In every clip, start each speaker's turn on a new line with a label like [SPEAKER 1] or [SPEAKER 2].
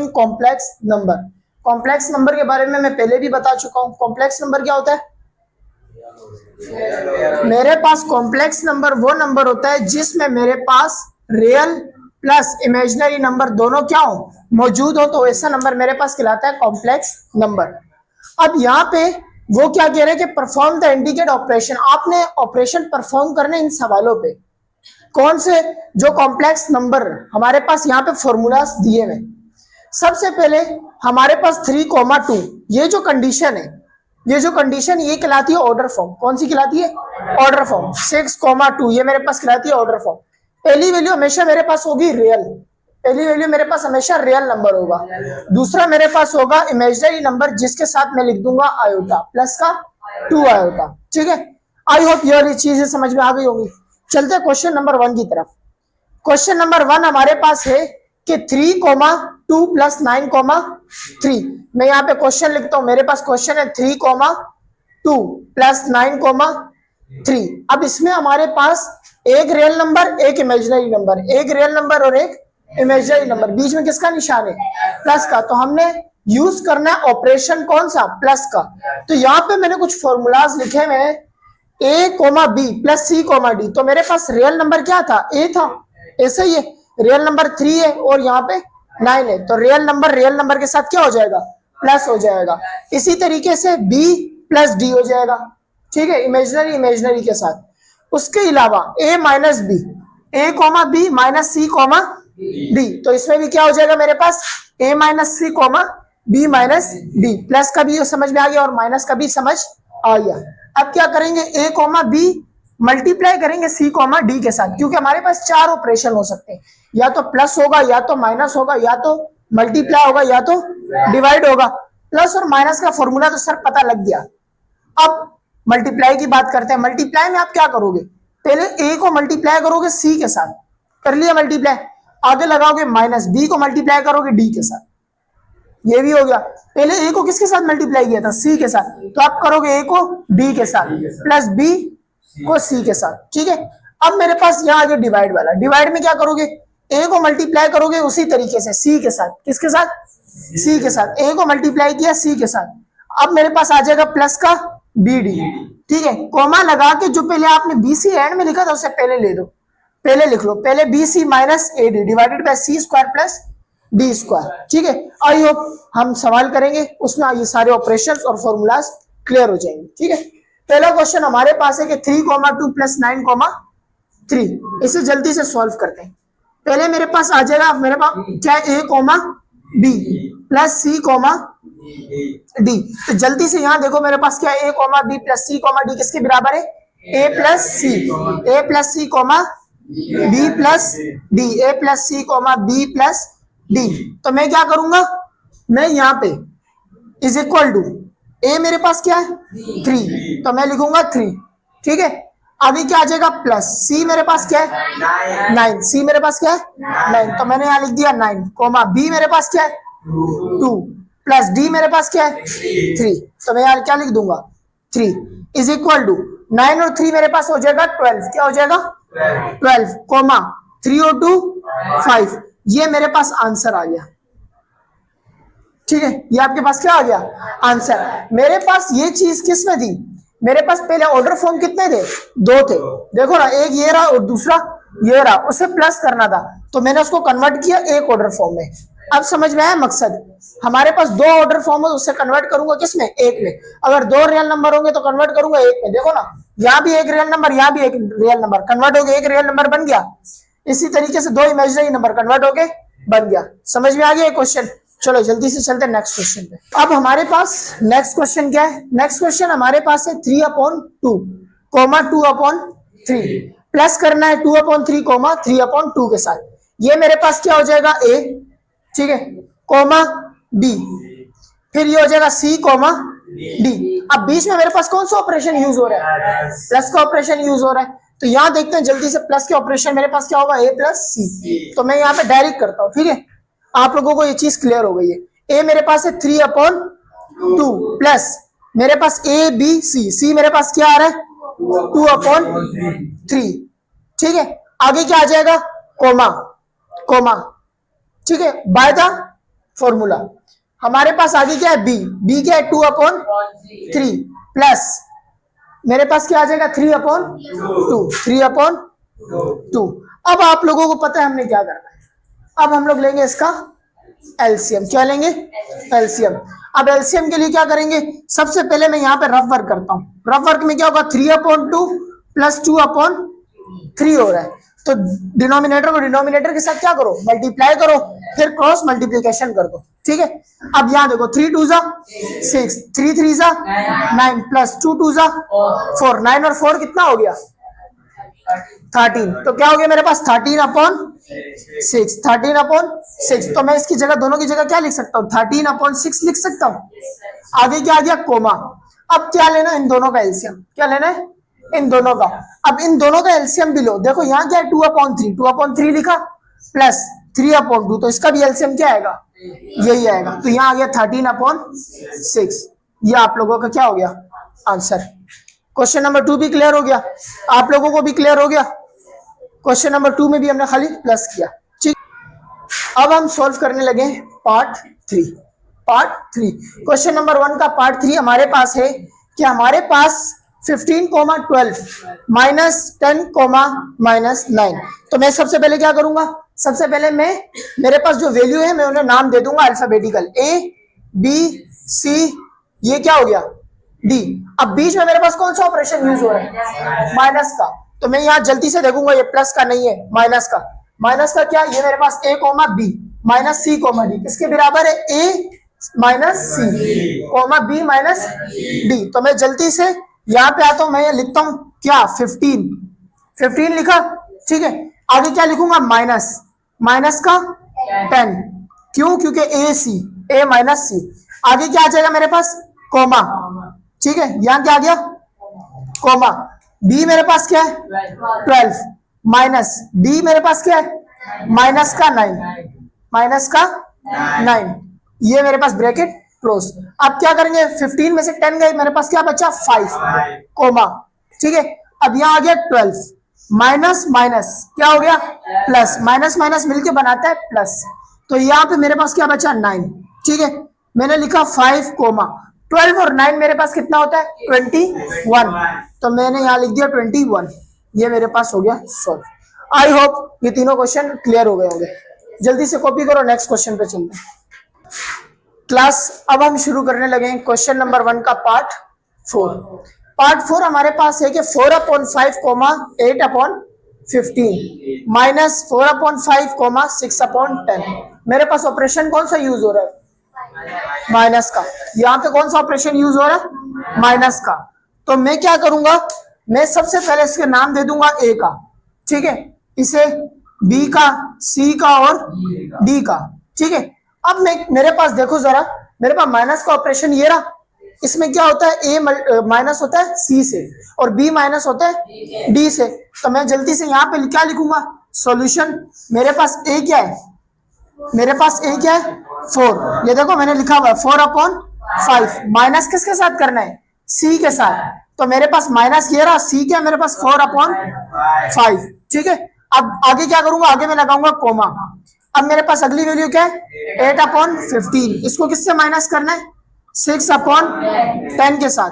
[SPEAKER 1] Following complex number. Complex number के बारे में मैं पहले भी बता चुका हूं। कॉम्प्लेक्स नंबर क्या होता है? मेरे पास कॉम्प्लेक्स नंबर वो नंबर होता है जिसमें मेरे पास रियल प्लस इमेजिनरी नंबर दोनों क्या हो, मौजूद हो, तो ऐसा नंबर मेरे पास कहलाता है कॉम्प्लेक्स नंबर। अब यहाँ पे वो क्या कह रहे हैं कि परफॉर्म द इंडिकेट ऑपरेशन। आपने ऑपरेशन परफॉर्म करने इन सवालों पे कौन से जो कॉम्प्लेक्स नंबर हमारे पास यहाँ पे फॉर्मूलाज दिए हुए। सबसे पहले हमारे पास 3,2 ये जो कंडीशन है, ये जो कंडीशन ये कहलाती है ऑर्डर फॉर्म। कौन सी कहलाती है? Order form. 6,2 ये मेरे पास कहलाती है ऑर्डर फॉर्म। पहली वैल्यू हमेशा मेरे पास होगी रियल, पहली वैल्यू मेरे पास हमेशा रियल नंबर होगा। दूसरा मेरे पास होगा इमेजिनरी नंबर जिसके साथ मैं लिख दूंगा आयोटा, प्लस का 2 आयोटा। ठीक है, आई होप ये चीजें समझ में आ गई होंगी। चलते हैं क्वेश्चन नंबर 1 की तरफ। क्वेश्चन नंबर 1 हमारे पास है कि 3,2 प्लस 9,3। मैं यहाँ पे क्वेश्चन लिखता हूं, मेरे पास क्वेश्चन है 3,2 प्लस 9,3। अब इसमें हमारे पास एक रियल नंबर एक इमेजिनरी नंबर, एक रियल नंबर और एक इमेजिनरी नंबर, बीच में किसका निशान है? प्लस का। तो हमने यूज करना है ऑपरेशन कौन सा? प्लस का। तो यहाँ पे मैंने कुछ फॉर्मूलाज लिखे हुए हैं, ए कोमा बी प्लस सी कोमा डी। तो मेरे पास रियल नंबर क्या था? ए था, ऐसे ही है। रियल नंबर 3 है और यहाँ पे 9 है, तो रियल नंबर के साथ क्या हो जाएगा? प्लस हो जाएगा। इसी तरीके से बी प्लस डी हो जाएगा, ठीक है, इमेजिनरी के साथ। उसके अलावा A minus B, A comma B minus C comma D, तो इसमें भी क्या हो जाएगा मेरे पास? A minus C comma B minus D. Plus का भी समझ में आ गया और माइनस का भी समझ आ गया। अब क्या करेंगे? ए कोमा बी मल्टीप्लाई करेंगे सी कोमा डी के साथ, क्योंकि हमारे पास 4 ऑपरेशन हो सकते हैं, या तो प्लस होगा, या तो माइनस होगा, या तो मल्टीप्लाई होगा, या तो डिवाइड होगा। प्लस और माइनस का फॉर्मूला तो सर पता लग गया। अब मल्टीप्लाई की बात करते हैं। मल्टीप्लाई में आप क्या करोगे? पहले ए को मल्टीप्लाई करोगे सी के साथ, कर लिया मल्टीप्लाई, आगे लगाओगे माइनस, बी को मल्टीप्लाई करोगे डी के साथ, ये भी हो गया। पहले ए को किसके साथ मल्टीप्लाई किया था? सी के साथ, तो आप करोगे ए को डी के साथ प्लस बी को सी के साथ, ठीक है। अब मेरे पास यहाँ आ गया डिवाइड वाला। डिवाइड में क्या करोगे? ए को मल्टीप्लाई करोगे उसी तरीके से सी के साथ, किसके साथ? सी के साथ। ए को मल्टीप्लाई किया सी के साथ। अब मेरे पास आ जाएगा प्लस का बी डी, ठीक है। कोमा लगा के जो पहले आपने बी सी एंड में लिखा था उससे पहले ले दो, पहले लिख लो, पहले B C minus A D divided by C square plus D square, ठीक है। आई होप हम सवाल करेंगे उसमें ये सारे ऑपरेशंस और फॉर्मूलाज क्लियर हो जाएंगे, ठीक है। पहला क्वेश्चन हमारे पास है कि 3,2 प्लस 9,3, इसे जल्दी से सॉल्व करते हैं। पहले मेरे पास आ जाएगा, मेरे पास क्या? ए कोमा बी प्लस सी कोमा डी। तो जल्दी से यहाँ देखो मेरे पास क्या है? ए कोमा बी प्लस सी कोमा डी किसके बराबर है? ए प्लस सी, ए प्लस सी कोमा बी प्लस डी, ए प्लस सी कोमा बी प्लस डी। तो मैं क्या करूंगा? मैं यहाँ पे इज इक्वल टू ए मेरे पास क्या है? 3, तो मैं लिखूंगा 3, ठीक है। अभी क्या आ जाएगा? प्लस सी मेरे पास क्या है? 9, सी मेरे पास क्या है? 9, तो मैंने यहाँ लिख दिया 9 कोमा बी मेरे पास क्या है? 2 प्लस डी मेरे पास क्या है? 3, तो मैं यहाँ क्या लिख दूंगा? 3 इज इक्वल टू 9 और 3 मेरे पास हो जाएगा 12, क्या हो जाएगा? 12 कोमा 3 और 2 5, ये मेरे पास आंसर आ गया, ठीक है। ये आपके पास क्या आ गया? आंसर। मेरे पास ये चीज किस में थी? मेरे पास पहले ऑर्डर फॉर्म कितने थे? 2 थे, देखो ना, एक ये रहा और दूसरा ये रहा, उसे प्लस करना था, तो मैंने उसको कन्वर्ट किया एक ऑर्डर फॉर्म में। अब समझ में आया मकसद? हमारे पास 2 ऑर्डर फॉर्म है, उससे कन्वर्ट करूंगा किस में? एक में। अगर 2 रियल नंबर होंगे तो कन्वर्ट करूंगा एक में। देखो ना, यहाँ भी एक रियल नंबर, यहाँ भी एक रियल नंबर, कन्वर्ट हो गया, एक रियल नंबर बन गया। इसी तरीके से 2 इमेजिनरी नंबर कन्वर्ट हो गए, बन गया। समझ में आ गया क्वेश्चन? चलो जल्दी से चलते हैं नेक्स्ट क्वेश्चन पे। अब हमारे पास नेक्स्ट क्वेश्चन क्या है? नेक्स्ट क्वेश्चन हमारे पास है 3/2 कोमा 2/3, प्लस करना है 2/3 कोमा 3/2 के साथ। ये मेरे पास क्या हो जाएगा? ए, ठीक है, कोमा बी, फिर ये हो जाएगा सी कोमा डी। अब बीच में मेरे पास कौन सा ऑपरेशन यूज हो रहा है? प्लस का ऑपरेशन यूज हो रहा है। तो यहाँ देखते हैं जल्दी से, प्लस के ऑपरेशन मेरे पास क्या होगा? ए प्लस सी। तो मैं यहाँ पे डायरेक्ट करता हूँ, ठीक है, आप लोगों को ये चीज क्लियर हो गई है। ए मेरे पास है 3/2 प्लस मेरे पास ए बी सी, सी मेरे पास क्या आ रहा है? 2/3, ठीक है। आगे क्या आ जाएगा? कोमा कोमा, ठीक है, बाय द फॉर्मूला। हमारे पास आगे क्या है, बी क्या है 2/3 प्लस मेरे पास क्या आ जाएगा 3/2, 3/2। अब आप लोगों को पता है हमने क्या करना है, अब हम लोग लेंगे इसका एलसीएम। क्या लेंगे, एलसीएम। अब एलसीएम के लिए क्या करेंगे, सबसे पहले मैं यहाँ पे रफ वर्क करता हूँ। रफ वर्क में क्या होगा, 3/2 प्लस 2/3 हो रहा है, तो डिनोमिनेटर को डिनोमिनेटर के साथ क्या करो, मल्टीप्लाई करो, फिर क्रॉस मल्टीप्लीकेशन कर दो। ठीक है, अब यहाँ देखो 3 2 जा 6, 3 3 जा 9 प्लस 2 2 जा 4, 9 और 4 कितना हो गया 13। तो क्या हो गया मेरे पास 13/6, 13/6। तो मैं इसकी जगह, दोनों की जगह क्या लिख सकता हूँ, 13/6 लिख सकता हूँ। आगे क्या आ गया, कोमा। अब क्या लेना, इन दोनों का एलसीएम। क्या लेना है, इन दोनों का। अब इन दोनों का एलसीएम भी लो। देखो यहाँ क्या है 2/3, 2/3 लिखा प्लस 3/2, तो इसका भी एलसीएम क्या आएगा, यही आएगा। तो यहाँ आ गया 13/6। ये आप लोगों का क्या हो गया आंसर। क्वेश्चन नंबर 2 भी क्लियर हो गया, आप लोगों को भी क्लियर हो गया। क्वेश्चन नंबर 2 में भी हमने खाली प्लस किया। ठीक, अब हम सॉल्व करने लगे पार्ट 3। क्वेश्चन नंबर 1 का पार्ट 3 हमारे पास है कि हमारे पास 15,12 माइनस 10, -9। तो मैं सबसे पहले क्या करूंगा, सबसे पहले मैं, मेरे पास जो वैल्यू है मैं उन्हें नाम दे दूंगा अल्फाबेटिकल, ए बी सी, ये क्या हो गया डी। अब बीच में मेरे पास कौन सा ऑपरेशन यूज हो रहा है, माइनस का। तो मैं यहाँ जल्दी से देखूंगा, ये प्लस का नहीं है, माइनस का। माइनस का क्या, ये मेरे पास ए comma B minus C comma D किसके बराबर है, ए minus C comma B minus D. तो मैं जल्दी से यहाँ पे आता हूं, मैं ये लिखता हूं क्या 15 लिखा। ठीक है, आगे क्या लिखूंगा, माइनस का 10। क्यों, क्योंकि ए माइनस सी। आगे क्या आ जाएगा मेरे पास, कोमा। ठीक है, यहां क्या आ गया, कोमा। बी मेरे पास क्या है 12 माइनस डी मेरे पास क्या है माइनस का 9, ये मेरे पास ब्रैकेट क्लोज। अब क्या करेंगे, 15 में से 10 गए, मेरे पास क्या बचा 5 कोमा। ठीक है, अब यहाँ आ गया 12 माइनस क्या हो गया प्लस, माइनस मिलके बनाता है प्लस। तो यहाँ पे मेरे पास क्या बचा 9। ठीक है, मैंने लिखा 5 कोमा 12 और 9 मेरे पास कितना होता है 21। तो मैंने यहाँ लिख दिया 21। ये मेरे पास हो गया सॉल्व। आई होप ये तीनों क्वेश्चन क्लियर हो गए होंगे। जल्दी से कॉपी करो, नेक्स्ट क्वेश्चन पे चलते हैं क्लास। अब हम शुरू करने लगे हैं क्वेश्चन नंबर 1 का पार्ट 4। पार्ट 4 हमारे पास है कि 4/5 8/15 माइनस 4/5 6/10। मेरे पास ऑपरेशन कौन सा यूज हो रहा है, माइनस का। यहाँ पे कौन सा ऑपरेशन यूज हो रहा है, माइनस का। तो मैं क्या करूंगा, मैं सबसे पहले इसके नाम दे दूंगा ए का। ठीक है, इसे बी का, सी का और डी का। ठीक है, अब मेरे पास देखो जरा, मेरे पास माइनस का ऑपरेशन ये रहा। इसमें क्या होता है, ए माइनस होता है सी से और बी माइनस होता है डी से। तो मैं जल्दी से यहाँ पे क्या लिखूंगा, सॉल्यूशन। मेरे पास ए क्या है, मेरे पास ए क्या है 4। ये देखो मैंने लिखा हुआ है 4/5। माइनस किसके साथ करना है, सी के साथ। तो मेरे पास माइनस ये रहा, सी क्या है मेरे पास 4/5। ठीक है, अब आगे क्या करूंगा, आगे मैं लगाऊंगा कोमा। अब मेरे पास अगली वैल्यू क्या है 8/15। इसको किससे माइनस करना है 6/10 के साथ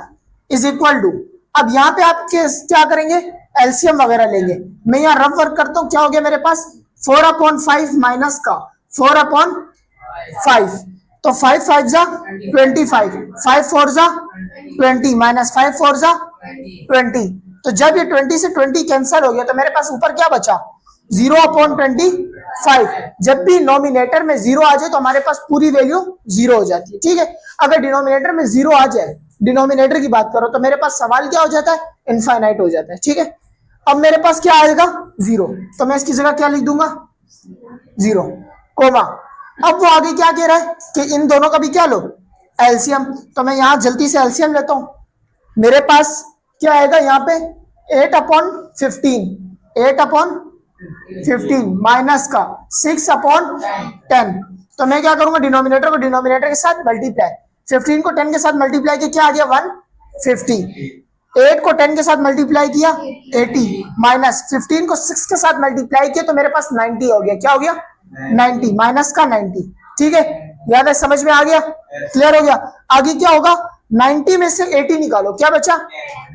[SPEAKER 1] इज इक्वल टू। अब यहाँ पे आप क्या करेंगे, एलसीएम वगैरह लेंगे। मैं यहाँ रफ वर्क करता हूँ, क्या हो गया मेरे पास 4/5 माइनस का 4/5। तो 5 5 जा 25, 5 4 जा 20 माइनस 5 4 जा 20। तो जब ये 20 से 20 कैंसिल हो गया तो मेरे पास ऊपर क्या बचा 0/25। जब भी नॉमिनेटर में 0 आ जाए तो हमारे पास पूरी वैल्यू 0 हो जाती है। ठीक है, अगर डिनोमिनेटर में 0 आ जाए, डिनोमिनेटर की बात करो, तो मेरे पास सवाल क्या हो जाता है, इनफाइनाइट हो जाता है। ठीक है, अब मेरे पास क्या आएगा 0, तो मैं इसकी जगह क्या लिख दूंगा 0 कोमा। अब वो आगे क्या कह रहा है कि इन दोनों का भी क्या लो एलसीएम। तो मैं यहाँ जल्दी से एलसीएम लेता हूं। मेरे पास क्या आएगा यहाँ पे 8/15 माइनस का 6/10। तो मैं क्या करूंगा, डिनोमिनेटर को डिनोमिनेटर के साथ मल्टीप्लाई। 15 को 10 के साथ मल्टीप्लाई किया, क्या आ गया 150। 8 को 10 के साथ मल्टीप्लाई किया 80 माइनस 15 को 6 के साथ मल्टीप्लाई किया तो मेरे पास 90 हो गया। क्या हो गया 90 माइनस का 90। ठीक है, याद है, समझ में आ गया, क्लियर हो गया। आगे क्या होगा, 90 में से 80 निकालो, क्या बचा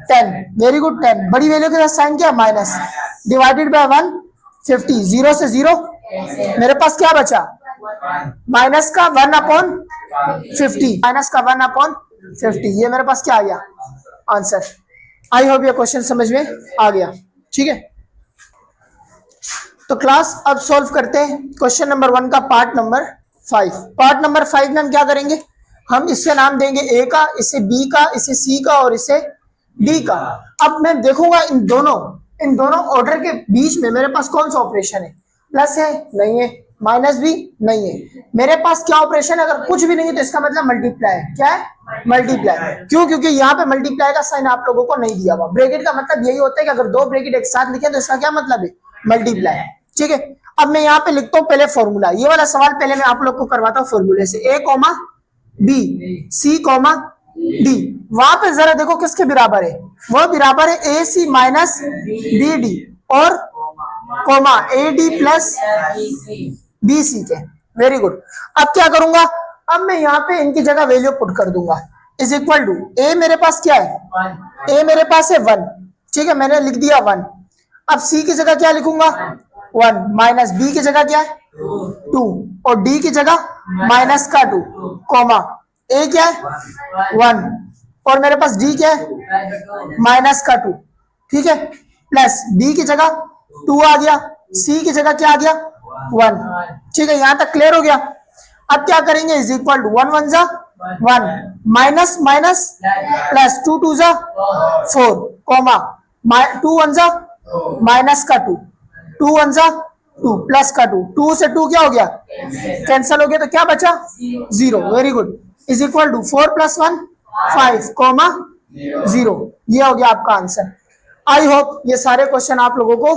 [SPEAKER 1] 10, वेरी गुड 10, बड़ी वैल्यू के साथ साइन किया माइनस, डिवाइडेड बाय 150, 0 से 0, मेरे पास क्या बचा माइनस का 1/50, माइनस का 1/50, ये मेरे पास क्या आ गया आंसर। आई होप ये क्वेश्चन समझ में आ गया, ठीक है। तो क्लास अब सॉल्व करते हैं क्वेश्चन नंबर 1 का पार्ट नंबर 5। पार्ट नंबर 5 में हम क्या करेंगे, हम इससे नाम देंगे ए का, इसे बी का, इसे सी का और इसे डी का। अब मैं देखूंगा इन दोनों ऑर्डर के बीच में मेरे पास कौन सा ऑपरेशन है, प्लस है नहीं है, माइनस भी नहीं है, मेरे पास क्या ऑपरेशन है, अगर कुछ भी नहीं है तो इसका मतलब मल्टीप्लाई है। क्या है, मल्टीप्लाई। क्यों, क्योंकि यहाँ पे मल्टीप्लाई का साइन आप लोगों को नहीं दिया हुआ। ब्रैकेट का मतलब यही होता है कि अगर दो ब्रैकेट एक साथ लिखे तो इसका क्या मतलब है, मल्टीप्लाई, ठीक है। अब मैं यहाँ पे लिखता हूँ पहले फॉर्मूला, ये वाला सवाल पहले मैं आप लोग को करवाता हूँ फॉर्मूले से, ए comma B, C comma D. वहां पे जरा देखो किसके बराबर है, वो बराबर है A C minus B D और comma A D plus B C के, वेरी गुड। अब क्या करूंगा, अब मैं यहाँ पे इनकी जगह वैल्यू पुट कर दूंगा, इज इक्वल टू ए मेरे पास क्या है, ए मेरे पास है 1, ठीक है, मैंने लिख दिया 1। अब सी की जगह क्या लिखूंगा 1, माइनस बी की जगह क्या है 2 और डी की जगह माइनस का 2, कॉमा ए क्या है 1 और मेरे पास डी क्या है माइनस का 2, ठीक है, प्लस बी की जगह 2 आ गया, सी की जगह क्या आ गया 1, ठीक है, यहां तक क्लियर हो गया। अब क्या करेंगे, इज इक्वल टू 1 1 जा 1 माइनस माइनस प्लस 2 2 जा 4, कॉमा 2 1 जा माइनस का 2, 2 1 जा 2 प्लस का 2, 2 से 2 क्या हो गया कैंसिल हो गया, तो क्या बचा 0, very good, is equal to 4 + 1 5, comma 0, ये हो गया आपका आंसर। आई होप ये सारे क्वेश्चन आप लोगों को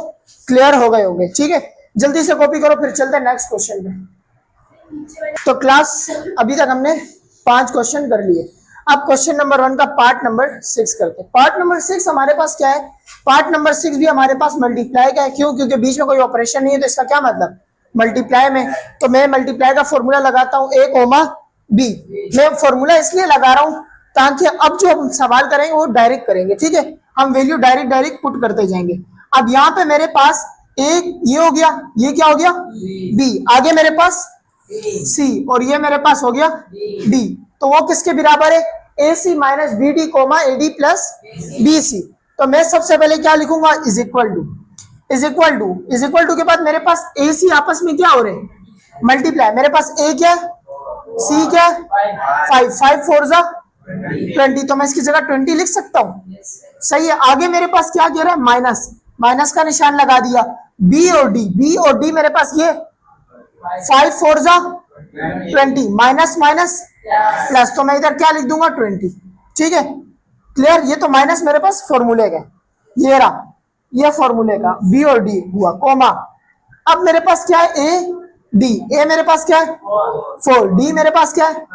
[SPEAKER 1] क्लियर हो गए होंगे, ठीक है, जल्दी से कॉपी करो, फिर चलते हैं नेक्स्ट क्वेश्चन पे। तो क्लास अभी तक हमने 5 क्वेश्चन कर लिए, अब क्वेश्चन नंबर 1 का पार्ट नंबर 6 करते हैं। पार्ट नंबर 6 हमारे पास क्या है, पार्ट नंबर 6 भी हमारे पास मल्टीप्लाई का है, क्यों, क्योंकि बीच में कोई ऑपरेशन नहीं है, तो इसका क्या मतलब मल्टीप्लाई में, तो मैं मल्टीप्लाई का फॉर्मूला लगाता हूं ए कॉमा बी। मैं फॉर्मूला इसलिए लगा रहा हूं ताकि अब जो हम सवाल करेंगे वो डायरेक्ट करेंगे, ठीक है, हम वैल्यू डायरेक्ट पुट करते जाएंगे। अब यहाँ पे मेरे पास एक ये हो गया, ये क्या हो गया बी, आगे मेरे पास सी और ये मेरे पास हो गया डी, तो वो किसके बराबर है A C minus B D comma A D plus B C. तो मैं सबसे पहले क्या लिखूंगा, इज इक्वल टू के बाद मेरे पास ए सी आपस में क्या हो रहे हैं मल्टीप्लाई, मेरे पास ए क्या सी क्या 5 5 4 जा 20, तो मैं इसकी जगह 20 लिख सकता हूँ, सही है। आगे मेरे पास क्या कह रहा है माइनस, माइनस का निशान लगा दिया, बी और डी मेरे पास ये 5 4 जा 20 माइनस माइनस प्लस, तो मैं इधर क्या लिख दूंगा 20, ठीक है, क्लियर। ये तो माइनस मेरे पास फॉर्मूले का, ये रहा ये फॉर्मूले का बी और डी हुआ, कॉमा अब मेरे पास क्या है ए डी, ए मेरे पास क्या है 4, डी मेरे पास क्या है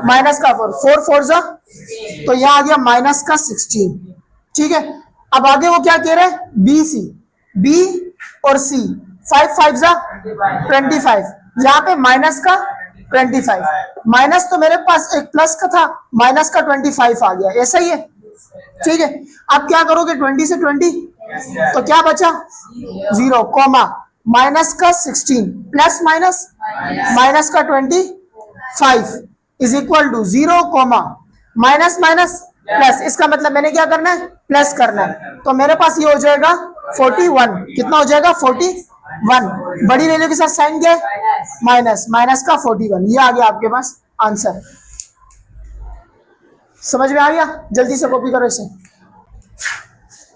[SPEAKER 1] माइनस का 4 4 4 जा, तो यहाँ आ गया माइनस का 16, ठीक है। अब आगे वो क्या कह रहे हैं बी सी, बी और सी 5 5 जा 25, यहाँ पे माइनस का 25, माइनस तो मेरे पास एक प्लस का था, माइनस का 25 आ गया, ऐसा ही है, ठीक है। अब क्या करोगे 20 से 20 तो क्या बचा 0, कॉमा माइनस का 16 प्लस माइनस माइनस का 25 is equal to 0, comma minus minus plus, इसका मतलब मैंने क्या करना है प्लस करना है, तो मेरे पास ये हो जाएगा 41, कितना हो जाएगा 41, बड़ी वैल्यू के साथ साइन क्या है माइनस, माइनस का 41, ये आ गया आपके पास आंसर। समझ में आ गया, जल्दी से कॉपी करो इसे।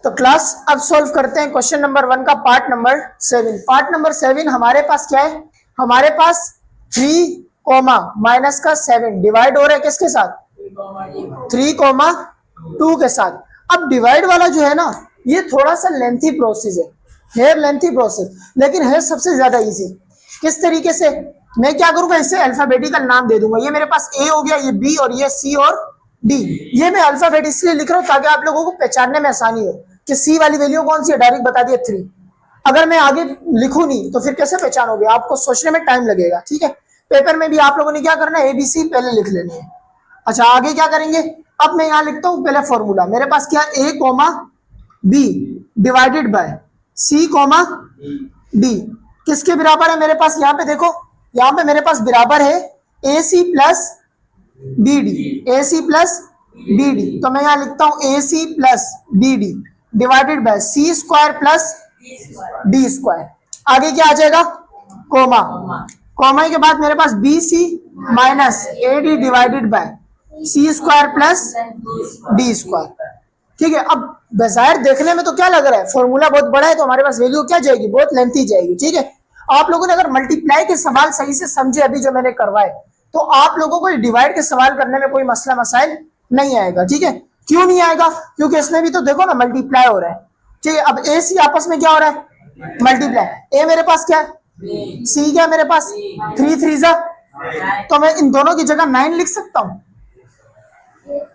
[SPEAKER 1] तो क्लास अब सॉल्व करते हैं क्वेश्चन नंबर 1 का पार्ट नंबर 7। पार्ट नंबर 7 हमारे पास क्या है, हमारे पास 3 कोमा माइनस का 7 डिवाइड हो रहा है किसके साथ 3 कोमा 2 के साथ। अब डिवाइड वाला जो है ना ये थोड़ा सा लेंथी प्रोसेस है लेंथी प्रोसेस, लेकिन है सबसे ज्यादा इजी। किस तरीके से, मैं क्या करूंगा इसे अल्फाबेटिकल नाम दे दूंगा, ये मेरे पास ए हो गया, ये बी और ये सी और डी। ये मैं अल्फाबेट इसलिए लिख रहा हूं ताकि आप लोगों को पहचानने में आसानी हो कि सी वाली वैल्यू कौन सी है, डायरेक्ट बता दिया 3। अगर मैं आगे लिखूं नहीं तो फिर कैसे पहचानोगे, आपको सोचने में टाइम लगेगा, ठीक है। पेपर में भी आप लोगों ने क्या करना है, ABC पहले लिख लेनी है। अच्छा आगे क्या करेंगे, अब मैं यहाँ लिखता हूँ पहले फॉर्मूला। मेरे पास क्या, A, B divided by C, D किसके बराबर है मेरे पास, यहाँ पे देखो, यहाँ पे मेरे पास बराबर है AC plus BD, AC plus BD। तो मैं यहाँ लिखता हूँ AC plus BD divided by C square plus D square. आगे क्या आ जाएगा, कोमा, कोमा के बाद मेरे पास BC minus AD divided by C square plus D square. ठीक है, अब बजाय देखने में तो क्या लग रहा है, फॉर्मूला बहुत बड़ा है तो हमारे पास वैल्यू क्या जाएगी, बहुत लेंथी जाएगी। ठीक है, आप लोगों ने अगर मल्टीप्लाई के सवाल सही से समझे अभी जो मैंने करवाए, तो आप लोगों को डिवाइड के सवाल करने में कोई मसला मसाइल नहीं आएगा। ठीक है, क्यों नहीं आएगा, क्योंकि इसमें भी तो देखो ना मल्टीप्लाई हो रहा है। ठीक है, अब AC आपस में क्या हो रहा है, मल्टीप्लाई। A मेरे पास क्या है, C क्या है मेरे पास, 3 3 जा, तो मैं इन दोनों की जगह 9 लिख सकता हूँ,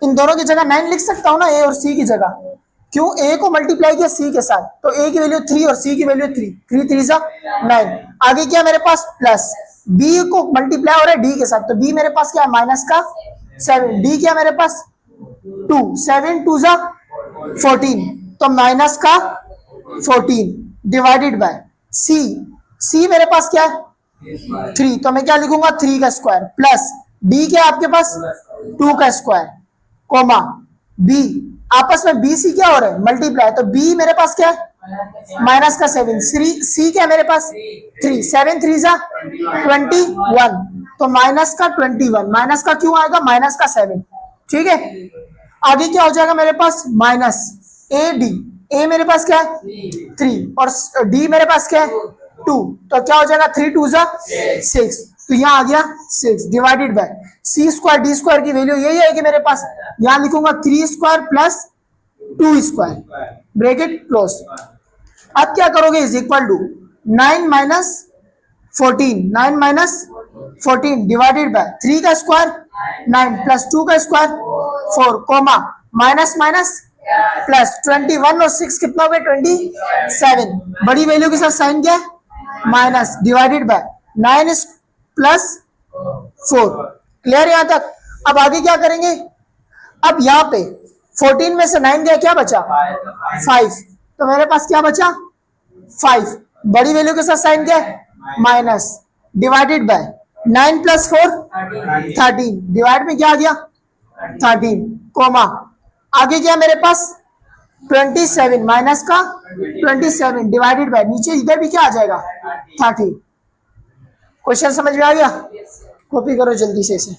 [SPEAKER 1] इन दोनों की जगह 9 लिख सकता हूँ ना, A और C की जगह। क्यों, A को मल्टीप्लाई किया C के साथ, तो A की वैल्यू 3 और C की वैल्यू 3, 3 3 जा 9। आगे क्या मेरे पास प्लस, B को मल्टीप्लाई हो रहा है D के साथ, तो B मेरे पास क्या है माइनस का 7, D क्या मेरे पास 2, 7 2 जा 14, तो माइनस का 14 डिवाइडेड बाय C मेरे पास क्या है 3, तो मैं क्या लिखूंगा 3 का स्क्वायर प्लस D क्या है आपके पास 2 का स्क्वायर, कोमा B आपस में BC क्या हो रहा है मल्टीप्लाई, तो B मेरे पास क्या है माइनस का 7, C क्या है मेरे पास 3, 7 3 जा 21, तो माइनस का 21, माइनस का क्यों आएगा माइनस का 7। ठीक है, आगे क्या हो जाएगा मेरे पास माइनस AD, A मेरे पास क्या है 3 और D मेरे पास क्या है 2, तो क्या हो जाएगा 3 2 जा 6, तो यहाँ आ गया 6 divided by C square D square की वैल्यू यही है कि मेरे पास, यहाँ लिखूंगा 3 square plus 2 square bracket close. अब क्या करोगे is equal to 9 minus 14, 9 minus 14 divided by 3 का स्क्वायर 9 प्लस 2 का square 4, comma minus minus plus 21 और 6 कितना हो गया 27, बड़ी वैल्यू के साथ साइन क्या है minus divided by 9 plus 4। Clear यहाँ तक। अब आगे क्या करेंगे, अब यहाँ पे 14 में से 9 गया क्या बचा 5, तो मेरे पास क्या बचा 5, बड़ी वैल्यू के साथ साइन क्या है minus divided by 9 plus 4 13, divide में क्या आ गया 13, कोमा आगे क्या मेरे पास 27 माइनस का 27 डिवाइडेड बाय नीचे इधर भी क्या आ जाएगा 30। क्वेश्चन समझ में आ गया, कॉपी करो जल्दी से इसे।